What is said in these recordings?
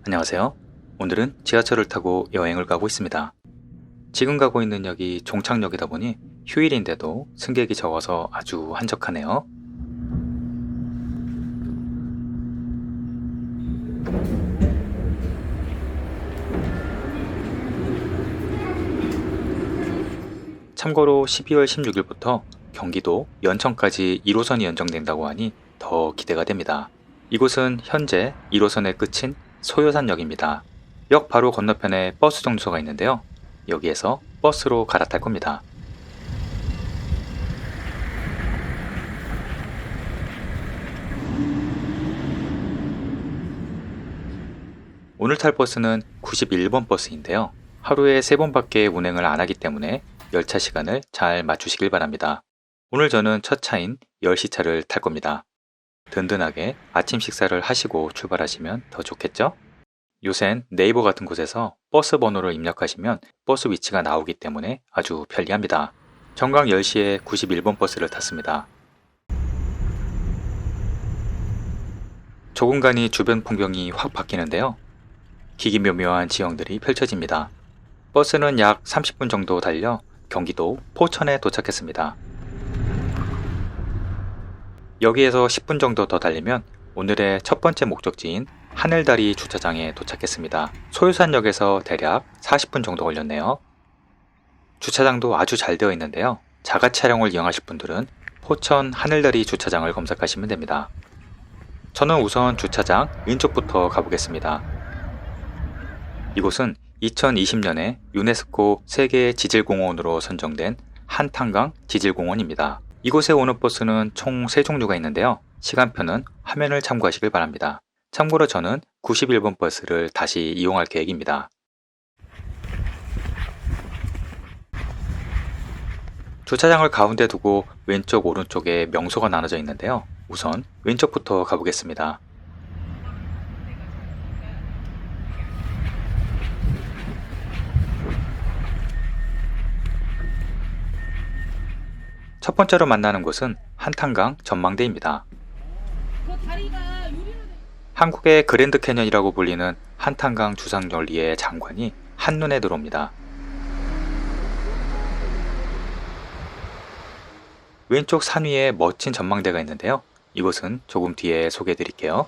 안녕하세요. 오늘은 지하철을 타고 여행을 가고 있습니다. 지금 가고 있는 역이 종착역이다 보니 휴일인데도 승객이 적어서 아주 한적하네요. 참고로 12월 16일부터 경기도 연천까지 1호선이 연장된다고 하니 더 기대가 됩니다. 이곳은 현재 1호선의 끝인 소요산역입니다. 역 바로 건너편에 버스 정류소가 있는데요. 여기에서 버스로 갈아탈 겁니다. 오늘 탈 버스는 91번 버스인데요. 하루에 3번밖에 운행을 안 하기 때문에 열차 시간을 잘 맞추시길 바랍니다. 오늘 저는 첫 차인 10시 차를 탈 겁니다. 든든하게 아침 식사를 하시고 출발하시면 더 좋겠죠? 요샌 네이버 같은 곳에서 버스 번호를 입력하시면 버스 위치가 나오기 때문에 아주 편리합니다. 정각 10시에 91번 버스를 탔습니다. 조금 가니 주변 풍경이 확 바뀌는데요. 기기묘묘한 지형들이 펼쳐집니다. 버스는 약 30분 정도 달려 경기도 포천에 도착했습니다. 여기에서 10분 정도 더 달리면 오늘의 첫 번째 목적지인 하늘다리 주차장에 도착했습니다. 소유산역에서 대략 40분 정도 걸렸네요. 주차장도 아주 잘 되어 있는데요. 자가 차량을 이용하실 분들은 포천 하늘다리 주차장을 검색하시면 됩니다. 저는 우선 주차장 왼쪽부터 가보겠습니다. 이곳은 2020년에 유네스코 세계 지질공원으로 선정된 한탄강 지질공원입니다. 이곳에 오는 버스는 총 3종류가 있는데요. 시간표는 화면을 참고하시길 바랍니다. 참고로 저는 91번 버스를 다시 이용할 계획입니다. 주차장을 가운데 두고 왼쪽 오른쪽에 명소가 나눠져 있는데요. 우선 왼쪽부터 가보겠습니다. 첫 번째로 만나는 곳은 한탄강 전망대입니다. 한국의 그랜드 캐년이라고 불리는 한탄강 주상열리의 장관이 한눈에 들어옵니다. 왼쪽 산 위에 멋진 전망대가 있는데요. 이곳은 조금 뒤에 소개해 드릴게요.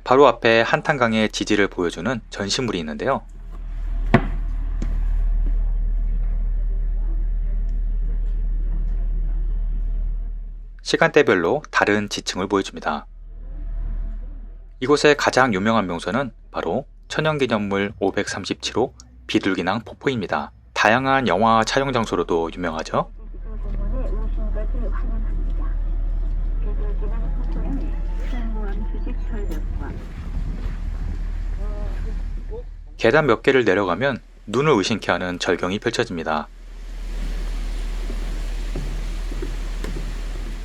바로 앞에 한탄강의 지지를 보여주는 전시물이 있는데요. 시간대별로 다른 지층을 보여줍니다. 이곳의 가장 유명한 명소는 바로 천연기념물 537호 비둘기낭 폭포입니다. 다양한 영화 촬영 장소로도 유명하죠. 계단 몇 개를 내려가면 눈을 의심케 하는 절경이 펼쳐집니다.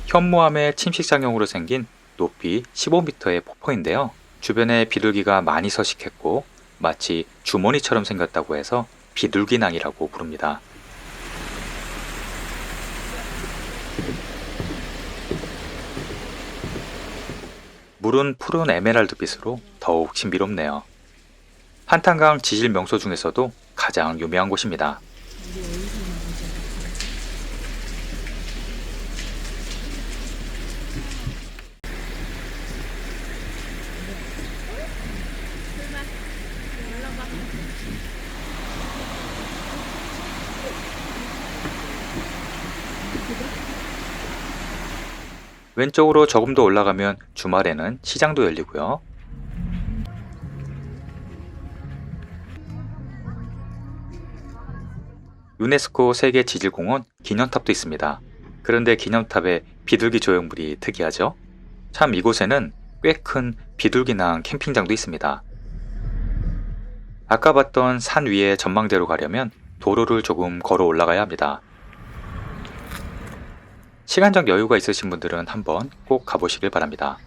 현무암의 침식작용으로 생긴 높이 15m의 폭포인데요. 주변에 비둘기가 많이 서식했고 마치 주머니처럼 생겼다고 해서 비둘기낭이라고 부릅니다. 물은 푸른 에메랄드빛으로 더욱 신비롭네요. 한탄강 지질 명소 중에서도 가장 유명한 곳입니다. 왼쪽으로 조금 더 올라가면 주말에는 시장도 열리고요. 유네스코 세계 지질공원 기념탑도 있습니다. 그런데 기념탑에 비둘기 조형물이 특이하죠? 참 이곳에는 꽤 큰 비둘기낭 캠핑장도 있습니다. 아까 봤던 산 위에 전망대로 가려면 도로를 조금 걸어 올라가야 합니다. 시간적 여유가 있으신 분들은 한번 꼭 가보시길 바랍니다.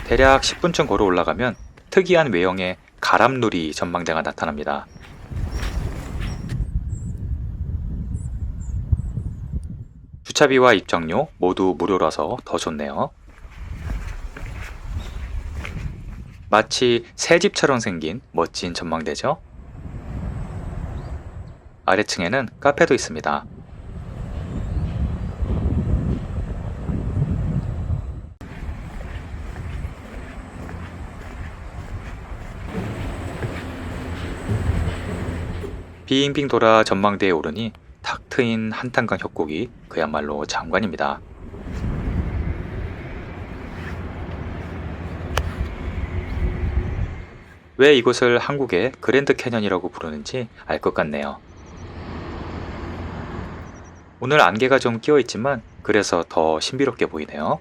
대략 10분쯤 걸어 올라가면 특이한 외형의 가람누리 전망대가 나타납니다. 주차비와 입장료 모두 무료라서 더 좋네요. 마치 새 집처럼 생긴 멋진 전망대죠. 아래층에는 카페도 있습니다. 빙빙 돌아 전망대에 오르니 탁 트인 한탄강 협곡이 그야말로 장관입니다. 왜 이곳을 한국의 그랜드 캐년이라고 부르는지 알 것 같네요. 오늘 안개가 좀 끼어 있지만 그래서 더 신비롭게 보이네요.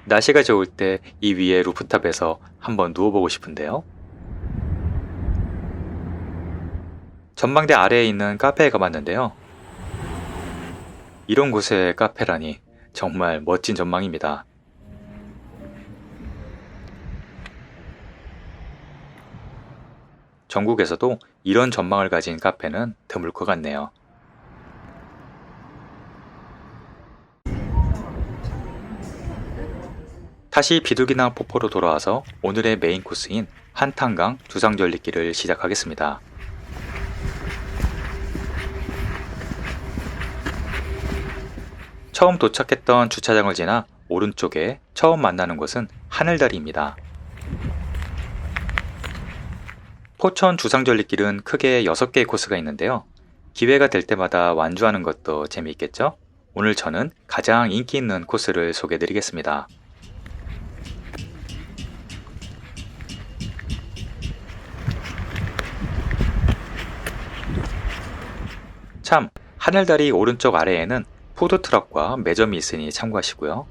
날씨가 좋을 때 이 위에 루프탑에서 한번 누워보고 싶은데요. 전망대 아래에 있는 카페에 가봤는데요. 이런 곳에 카페라니 정말 멋진 전망입니다. 전국에서도 이런 전망을 가진 카페는 드물 것 같네요. 다시 비둘기낭 폭포로 돌아와서 오늘의 메인 코스인 한탄강 두상절리길을 시작하겠습니다. 처음 도착했던 주차장을 지나 오른쪽에 처음 만나는 곳은 하늘다리입니다. 포천 주상절리길은 크게 6개의 코스가 있는데요. 기회가 될 때마다 완주하는 것도 재미있겠죠? 오늘 저는 가장 인기 있는 코스를 소개해드리겠습니다. 참, 하늘다리 오른쪽 아래에는 푸드트럭과 매점이 있으니 참고하시고요.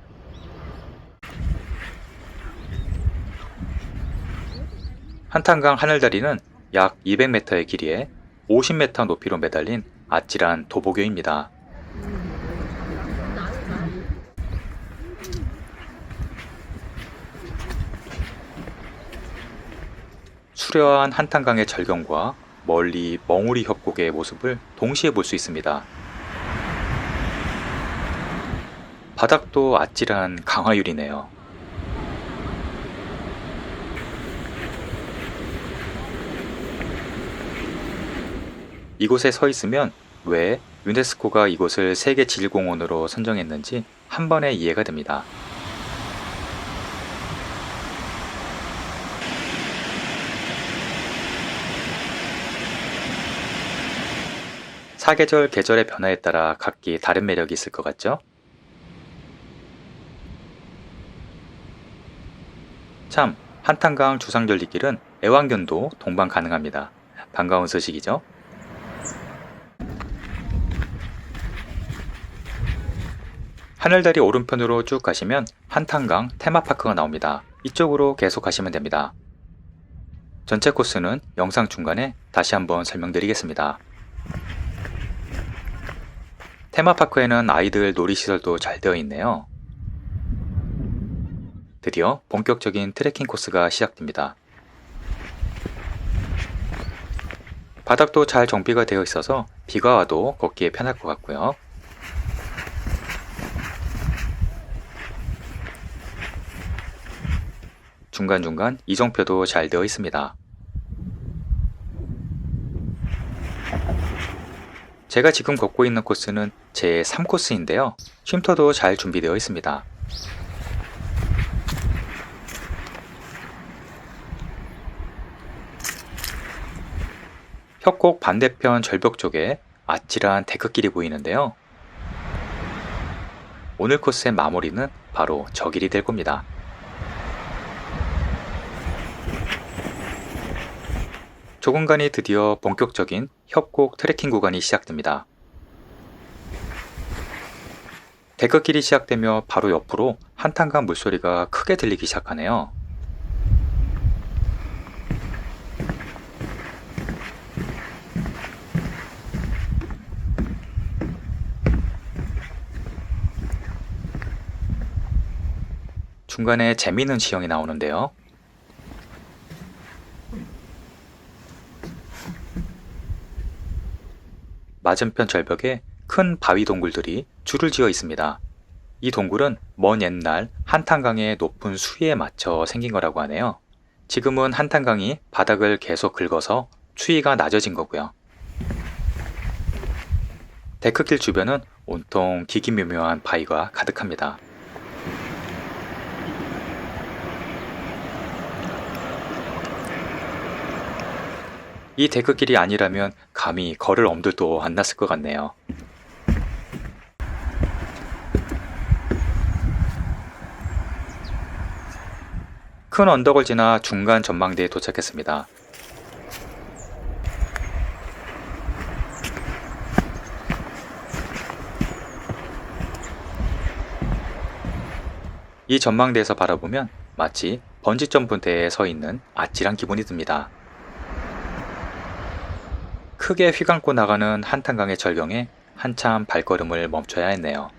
한탄강 하늘다리는 약 200m의 길이에 50m 높이로 매달린 아찔한 도보교입니다. 수려한 한탄강의 절경과 멀리 멍우리 협곡의 모습을 동시에 볼 수 있습니다. 바닥도 아찔한 강화유리네요. 이곳에 서 있으면 왜 유네스코가 이곳을 세계지질공원으로 선정했는지 한 번에 이해가 됩니다. 사계절 계절의 변화에 따라 각기 다른 매력이 있을 것 같죠? 참, 한탄강 주상절리길은 애완견도 동반 가능합니다. 반가운 소식이죠? 하늘다리 오른편으로 쭉 가시면 한탄강 테마파크가 나옵니다. 이쪽으로 계속 가시면 됩니다. 전체 코스는 영상 중간에 다시 한번 설명드리겠습니다. 테마파크에는 아이들 놀이시설도 잘 되어 있네요. 드디어 본격적인 트레킹 코스가 시작됩니다. 바닥도 잘 정비가 되어 있어서 비가 와도 걷기에 편할 것 같고요. 중간중간 이정표도 잘 되어 있습니다. 제가 지금 걷고 있는 코스는 제 3코스인데요. 쉼터도 잘 준비되어 있습니다. 협곡 반대편 절벽 쪽에 아찔한 데크길이 보이는데요. 오늘 코스의 마무리는 바로 저 길이 될 겁니다. 조금간이 드디어 본격적인 협곡 트레킹 구간이 시작됩니다. 데크길이 시작되며 바로 옆으로 한탄강 물소리가 크게 들리기 시작하네요. 중간에 재미있는 지형이 나오는데요. 맞은편 절벽에 큰 바위 동굴들이 줄을 지어 있습니다. 이 동굴은 먼 옛날 한탄강의 높은 수위에 맞춰 생긴 거라고 하네요. 지금은 한탄강이 바닥을 계속 긁어서 수위가 낮아진 거고요. 데크길 주변은 온통 기기묘묘한 바위가 가득합니다. 이 데크길이 아니라면 감히 걸을 엄두도 안 났을 것 같네요. 큰 언덕을 지나 중간 전망대에 도착했습니다. 이 전망대에서 바라보면 마치 번지점프대에 서 있는 아찔한 기분이 듭니다. 크게 휘감고 나가는 한탄강의 절경에 한참 발걸음을 멈춰야 했네요.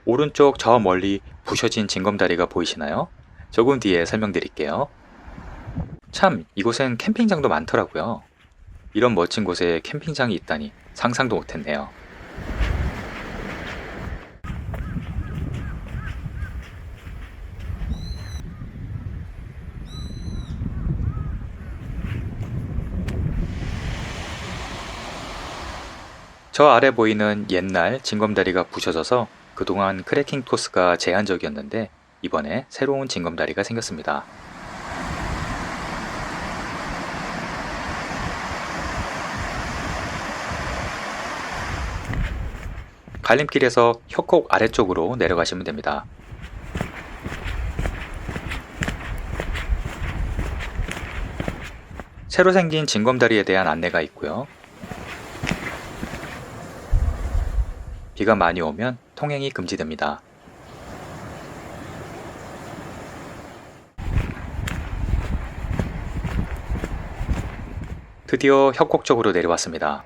오른쪽 저 멀리 부셔진 징검다리가 보이시나요? 조금 뒤에 설명드릴게요. 참, 이곳엔 캠핑장도 많더라고요. 이런 멋진 곳에 캠핑장이 있다니 상상도 못했네요. 저 아래 보이는 옛날 징검다리가 부셔져서 그동안 크래킹 토스가 제한적이었는데 이번에 새로운 징검다리가 생겼습니다. 갈림길에서 협곡 아래쪽으로 내려가시면 됩니다. 새로 생긴 징검다리에 대한 안내가 있고요. 비가 많이 오면 통행이 금지됩니다. 드디어 협곡 쪽으로 내려왔습니다.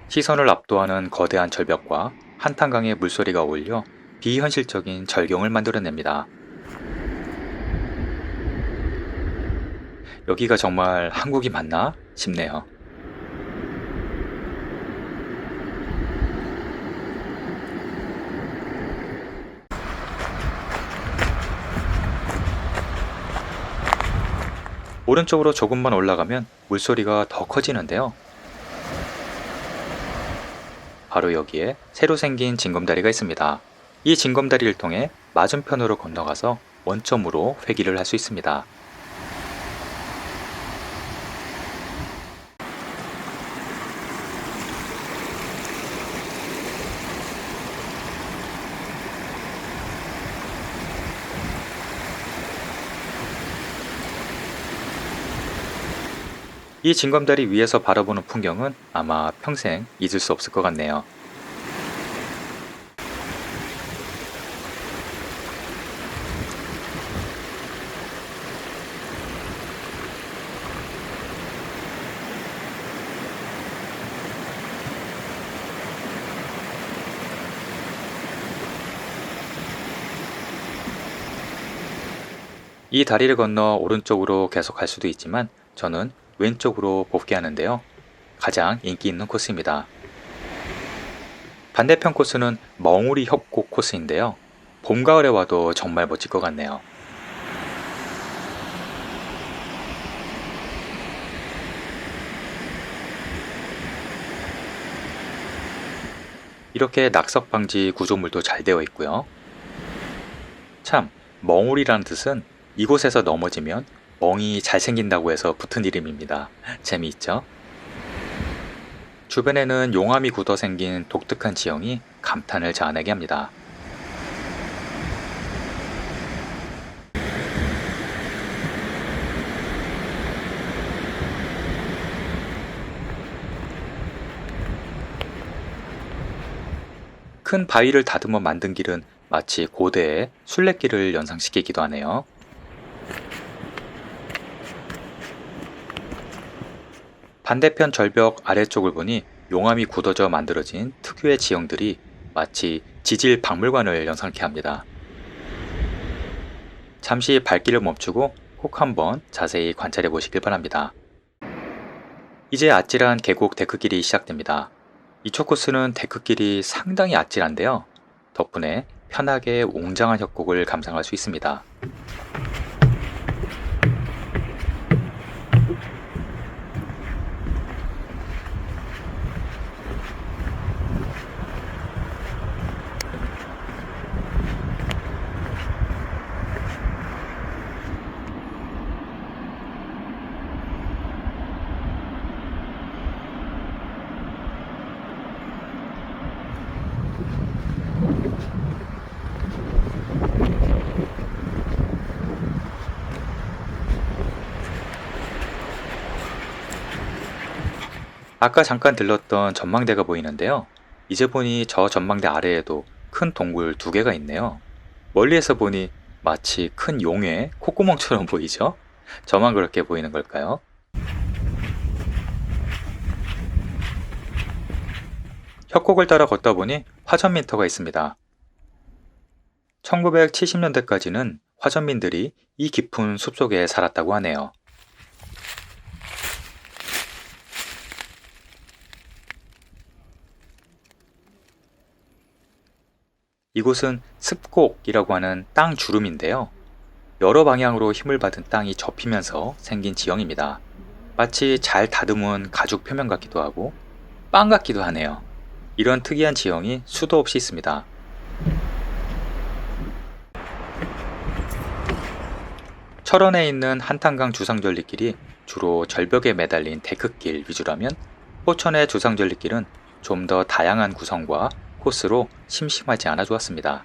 시선을 압도하는 거대한 절벽과 한탄강의 물소리가 어울려 비현실적인 절경을 만들어냅니다. 여기가 정말 한국이 맞나 싶네요. 오른쪽으로 조금만 올라가면 물소리가 더 커지는데요. 바로 여기에 새로 생긴 징검다리가 있습니다. 이 징검다리를 통해 맞은편으로 건너가서 원점으로 회귀를 할 수 있습니다. 이 징검다리 위에서 바라보는 풍경은 아마 평생 잊을 수 없을 것 같네요. 이 다리를 건너 오른쪽으로 계속 갈 수도 있지만 저는 왼쪽으로 복귀하는데요. 가장 인기 있는 코스입니다. 반대편 코스는 멍우리 협곡 코스인데요. 봄, 가을에 와도 정말 멋질 것 같네요. 이렇게 낙석 방지 구조물도 잘 되어 있고요. 참, 멍우리라는 뜻은 이곳에서 넘어지면 멍이 잘생긴다고 해서 붙은 이름입니다. 재미있죠? 주변에는 용암이 굳어 생긴 독특한 지형이 감탄을 자아내게 합니다. 큰 바위를 다듬어 만든 길은 마치 고대의 순례길을 연상시키기도 하네요. 반대편 절벽 아래쪽을 보니 용암이 굳어져 만들어진 특유의 지형들이 마치 지질 박물관을 연상케 합니다. 잠시 발길을 멈추고 꼭 한번 자세히 관찰해 보시길 바랍니다. 이제 아찔한 계곡 데크길이 시작됩니다. 이쪽 코스는 데크길이 상당히 아찔한데요. 덕분에 편하게 웅장한 협곡을 감상할 수 있습니다. 아까 잠깐 들렀던 전망대가 보이는데요. 이제 보니 저 전망대 아래에도 큰 동굴 2개가 있네요. 멀리에서 보니 마치 큰 용의 콧구멍처럼 보이죠? 저만 그렇게 보이는 걸까요? 협곡을 따라 걷다 보니 화전민터가 있습니다. 1970년대까지는 화전민들이 이 깊은 숲속에 살았다고 하네요. 이곳은 습곡이라고 하는 땅 주름인데요. 여러 방향으로 힘을 받은 땅이 접히면서 생긴 지형입니다. 마치 잘 다듬은 가죽 표면 같기도 하고 빵 같기도 하네요. 이런 특이한 지형이 수도 없이 있습니다. 철원에 있는 한탄강 주상절리길이 주로 절벽에 매달린 데크길 위주라면 포천의 주상절리길은 좀 더 다양한 구성과 코스로 심심하지 않아 좋았습니다.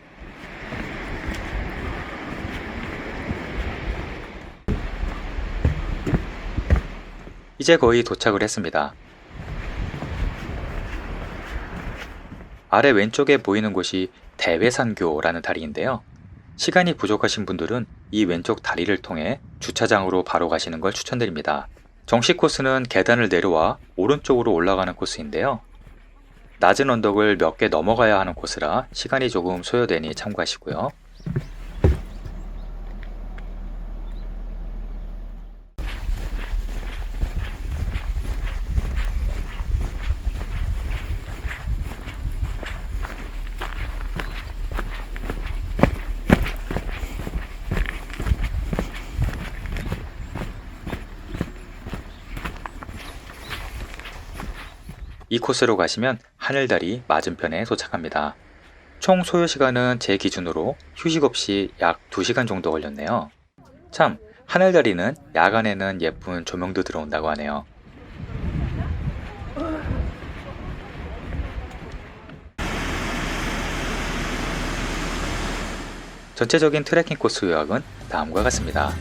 이제 거의 도착을 했습니다. 아래 왼쪽에 보이는 곳이 대회산교라는 다리인데요. 시간이 부족하신 분들은 이 왼쪽 다리를 통해 주차장으로 바로 가시는 걸 추천드립니다. 정식 코스는 계단을 내려와 오른쪽으로 올라가는 코스인데요. 낮은 언덕을 몇 개 넘어가야 하는 코스라 시간이 조금 소요되니 참고하시고요. 이 코스로 가시면 하늘다리 맞은편에 도착합니다. 총 소요 시간은 제 기준으로 휴식 없이 약 2시간 정도 걸렸네요. 참, 하늘다리는 야간에는 예쁜 조명도 들어온다고 하네요. 전체적인 트레킹 코스 요약은 다음과 같습니다.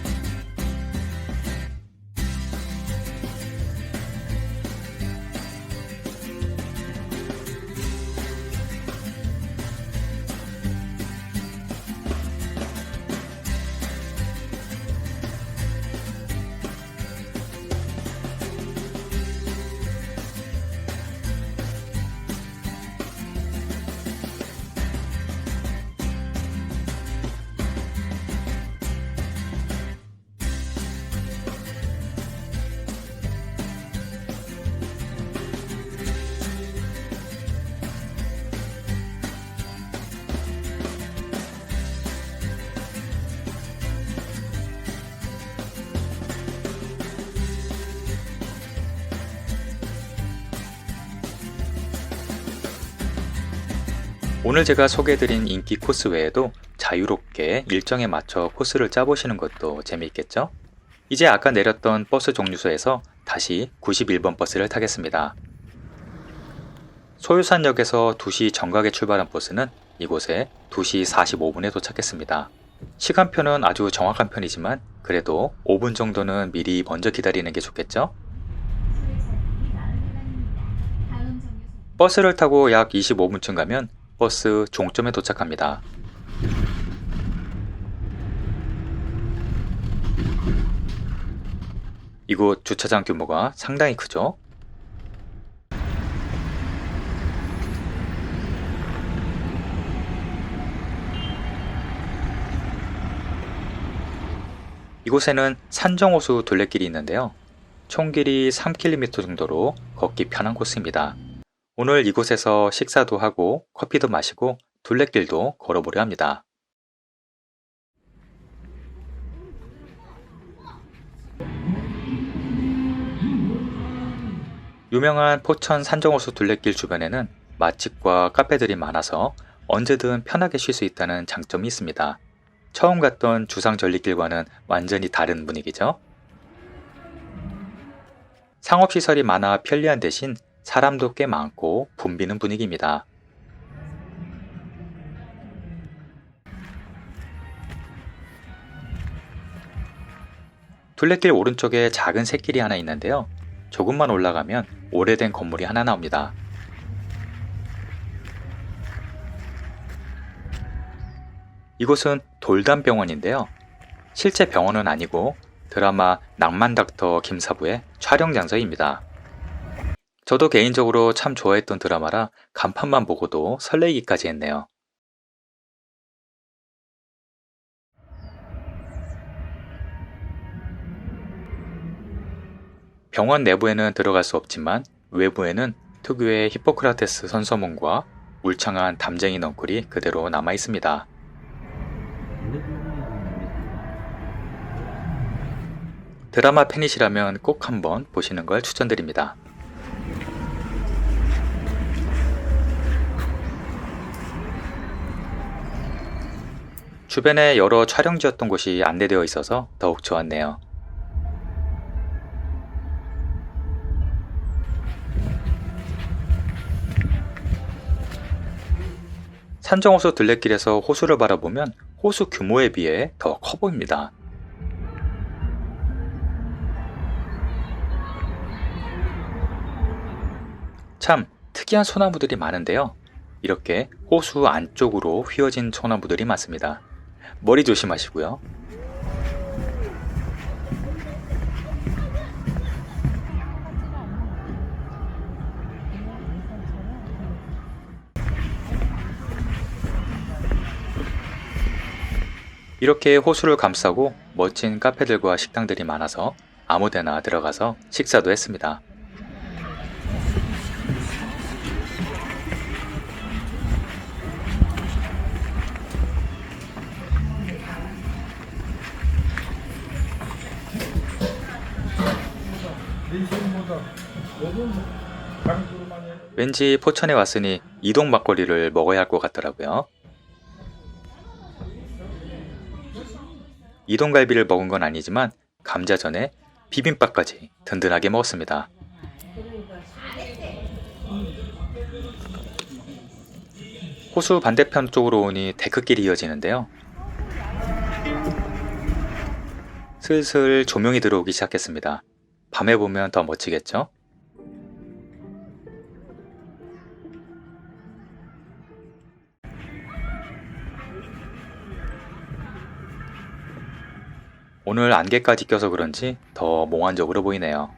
오늘 제가 소개해드린 인기 코스 외에도 자유롭게 일정에 맞춰 코스를 짜보시는 것도 재미있겠죠? 이제 아까 내렸던 버스 종류소에서 다시 91번 버스를 타겠습니다. 소유산역에서 2시 정각에 출발한 버스는 이곳에 2시 45분에 도착했습니다. 시간표는 아주 정확한 편이지만 그래도 5분 정도는 미리 먼저 기다리는 게 좋겠죠? 버스를 타고 약 25분쯤 가면 버스 종점에 도착합니다. 이곳 주차장 규모가 상당히 크죠? 이곳에는 산정호수 둘레길이 있는데요. 총 길이 3km 정도로 걷기 편한 코스입니다. 오늘 이곳에서 식사도 하고 커피도 마시고 둘레길도 걸어보려 합니다. 유명한 포천 산정호수 둘레길 주변에는 맛집과 카페들이 많아서 언제든 편하게 쉴 수 있다는 장점이 있습니다. 처음 갔던 주상절리길과는 완전히 다른 분위기죠. 상업시설이 많아 편리한 대신 사람도 꽤 많고 붐비는 분위기입니다. 둘레길 오른쪽에 작은 샛길이 하나 있는데요. 조금만 올라가면 오래된 건물이 하나 나옵니다. 이곳은 돌담병원인데요. 실제 병원은 아니고 드라마 낭만닥터 김사부의 촬영 장소입니다. 저도 개인적으로 참 좋아했던 드라마라 간판만 보고도 설레기까지 했네요. 병원 내부에는 들어갈 수 없지만 외부에는 특유의 히포크라테스 선서문과 울창한 담쟁이 넝쿨이 그대로 남아 있습니다. 드라마 팬이시라면 꼭 한번 보시는 걸 추천드립니다. 주변에 여러 촬영지였던 곳이 안내되어 있어서 더욱 좋았네요. 산정호수 둘레길에서 호수를 바라보면 호수 규모에 비해 더 커 보입니다. 참 특이한 소나무들이 많은데요. 이렇게 호수 안쪽으로 휘어진 소나무들이 많습니다. 머리 조심하시고요. 이렇게 호수를 감싸고 멋진 카페들과 식당들이 많아서 아무데나 들어가서 식사도 했습니다. 왠지 포천에 왔으니 이동 막걸리를 먹어야 할 것 같더라고요. 이동갈비를 먹은 건 아니지만 감자전에 비빔밥까지 든든하게 먹었습니다. 호수 반대편 쪽으로 오니 데크길이 이어지는데요. 슬슬 조명이 들어오기 시작했습니다. 밤에 보면 더 멋지겠죠? 오늘 안개까지 껴서 그런지 더 몽환적으로 보이네요.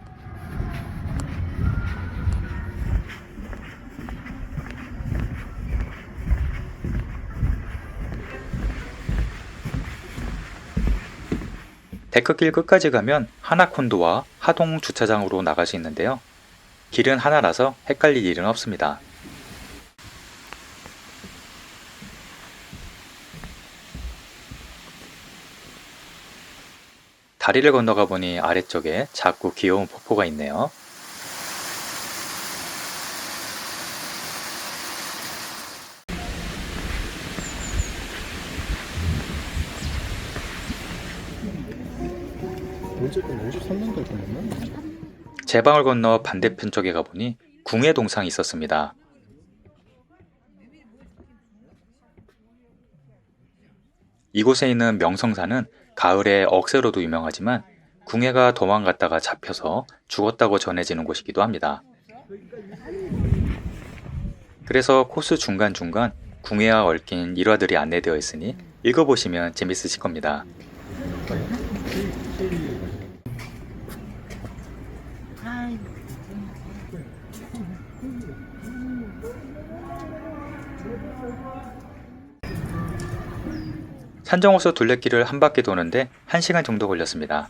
데크길 끝까지 가면 하나콘도와 하동 주차장으로 나갈 수 있는데요. 길은 하나라서 헷갈릴 일은 없습니다. 다리를 건너가 보니 아래쪽에 작고 귀여운 폭포가 있네요. 어쨌든 53년도에 됐나? 제 방을 건너 반대편 쪽에 가보니 궁예 동상이 있었습니다. 이곳에 있는 명성사는 가을에 억새로도 유명하지만 궁예가 도망갔다가 잡혀서 죽었다고 전해지는 곳이기도 합니다. 그래서 코스 중간중간 궁예와 얽힌 일화들이 안내되어 있으니 읽어보시면 재밌으실 겁니다. 산정호수 둘레길을 한 바퀴 도는데 1시간 정도 걸렸습니다.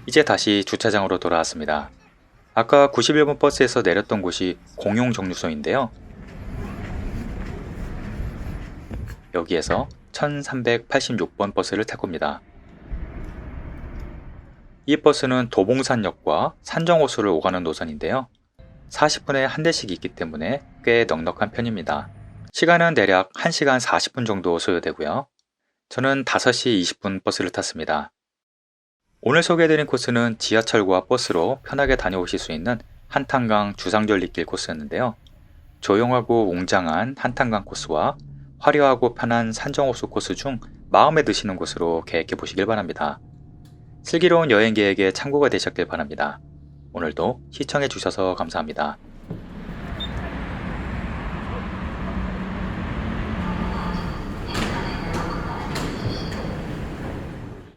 이제 다시 주차장으로 돌아왔습니다. 아까 91번 버스에서 내렸던 곳이 공용 정류소인데요. 여기에서 1386번 버스를 탈 겁니다. 이 버스는 도봉산역과 산정호수를 오가는 노선인데요. 40분에 한 대씩 있기 때문에 꽤 넉넉한 편입니다. 시간은 대략 1시간 40분 정도 소요되고요. 저는 5시 20분 버스를 탔습니다. 오늘 소개해드린 코스는 지하철과 버스로 편하게 다녀오실 수 있는 한탄강 주상절리길 코스였는데요. 조용하고 웅장한 한탄강 코스와 화려하고 편한 산정호수 코스 중 마음에 드시는 곳으로 계획해 보시길 바랍니다. 슬기로운 여행 계획에 참고가 되셨길 바랍니다. 오늘도 시청해 주셔서 감사합니다.